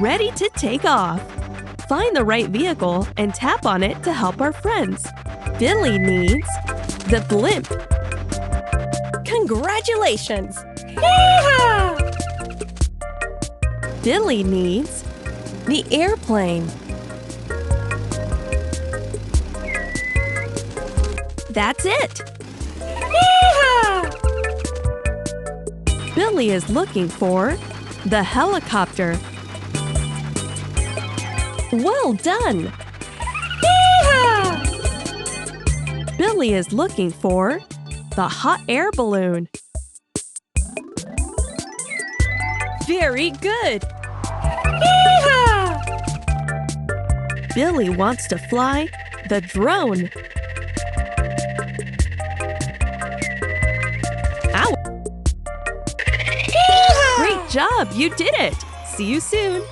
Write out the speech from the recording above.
ready to take off. Find the right vehicle and tap on it to help our friends. Billy needs the blimp. Congratulations! Yee-haw! Billy needs the airplane. That's it! Yee-haw! Billy is looking for the helicopter. Well done! Yee-haw! Billy is looking for the hot air balloon. Very good! Yee-haw! Billy wants to fly the drone. Ow! Yee-haw! Great job! You did it! See you soon!